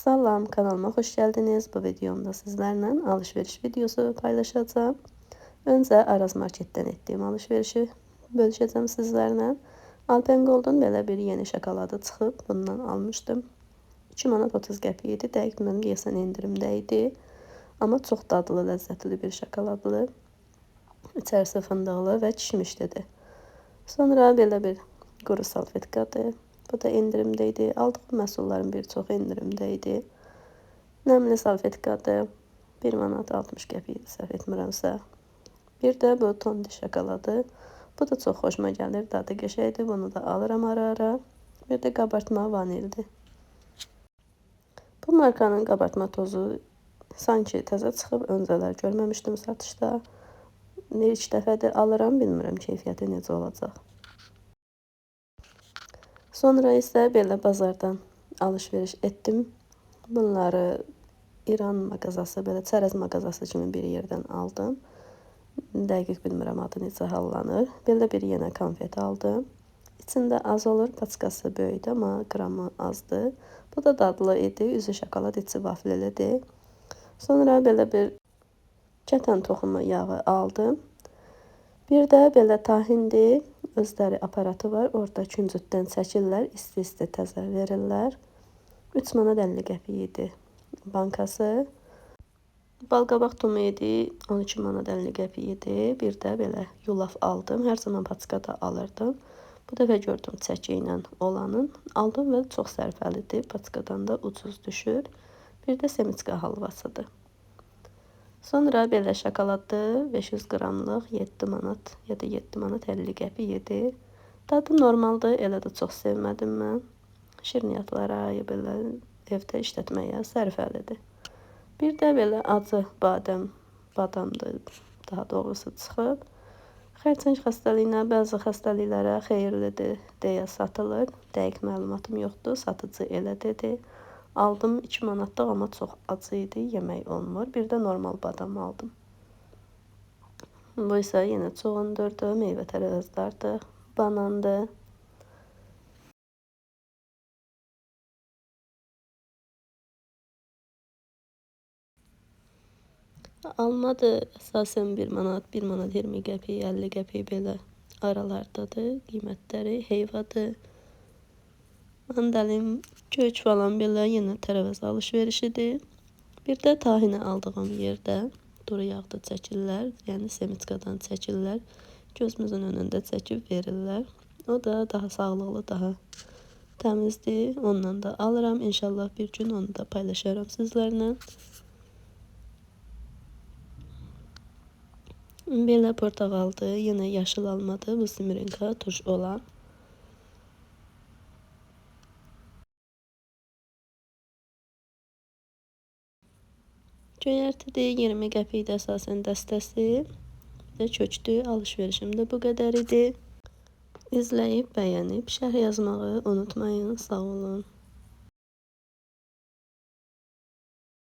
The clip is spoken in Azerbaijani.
Salam, kanalıma hoş geldiniz. Bu videomda sizlerle alışveriş videosu paylaşacağım. Önce Araz Market'ten ettiğim alışverişi bölüşeceğim sizlerle. Alpengold'un belə bir yeni şokoladı çıxıb. Bundan almışdım. 2 manat 30 qəpik idi. Dəqiq bilmirəm, deyəsən endirimdə idi. Amma çox dadlı, ləzzətli bir şokoladlı. İçərisi fındıqlı və kişmişlidir. Sonra belə bir quru salfetkadır. Bu da endirimdə idi. Aldığım məhsulların bir çoxu endirimdə idi. Nəmli salfetkadır. 1 manat 60 qəpik idi, səhv etmirəmsə. Bir də bu tondi şokoladı. Bu da çox xoşuma gəlir. Dadı qəşəngdir. Bunu da alıram ara-ara. Bir də qabartma vanildir. Bu markanın qabartma tozu sanki təzə çıxıb. Öncələr görməmişdim satışda. İlk dəfədir alıram. Bilmirəm keyfiyyəti necə olacaq. Sonra isə belə bazardan alışveriş etdim. Bunları İran mağazası, belə çərəz mağazası kimi bir yerdən aldım. Dəqiq bilmirəm adı necə hallanır. Belə bir yenə konfet aldım. İçində az olur, paçkası böyükdür, amma qramı azdır. Bu da dadlı idi, üzü şokolad, içi vaflilidir. Sonra belə bir kətan toxumu yağı aldım. Bir də belə tahindir, özləri aparatı var. Orada küncütdən çəkirlər, isti-isti təzə verirlər. 3 manat 50 qəpik idi bankası. Balqabaq tumu idi, 12 manat 50 qəpik idi. Bir də belə yulaf aldım. Hər zaman paçkada alırdım. Bu dəfə gördüm çəki ilə olanın. Aldım və çox sərfəlidir. Paçkadan da ucuz düşür. Bir də semiçka halvasıdır. Sonra belə şokoladdır. 500 qramlıq 7 manat ya da 7 manat 50 qəpik idi. Dadı normaldır. Elə də çox sevmədim mən. Şirniyyatlara, belə evdə işlətməyə sərfəlidir. Bir də belə acı badamdır, daha doğrusu çıxıb. Xərçəng xəstəliyinə, bəzi xəstəliklərə xeyirlidir deyə satılır. Dəqiq məlumatım yoxdur, satıcı elə dedi. Aldım 2 manatlıq, amma çox acı idi, yemək olmur. Bir də normal badam aldım. Bu isə yenə çoğundurdu, meyvə tərəvəzlərdir, banandır. Almadır, əsasən 1 manat, 1 manat 20 qəpik, 50 qəpik belə aralardadır qiymətləri, heyvadır. Mandalin, kök falan belə yenə tərəvəz alışverişidir. Bir də tahini aldığım yerdə duru yağda çəkirlər, yəni semiçkadan çəkirlər. Gözümüzün önündə çəkib verirlər. O da daha sağlıqlı, daha təmizdir. Ondan da alıram. İnşallah bir gün onu da paylaşaram sizlərlə. Belə portağaldır, yenə yaşıl almadır, bu simirinka turş olan. Göyərtidir, 20 qəpikdə əsasən dəstəsi və kökdür. Alışverişim də bu qədər idi. İzləyib, bəyənib, şərh yazmağı unutmayın. Sağ olun.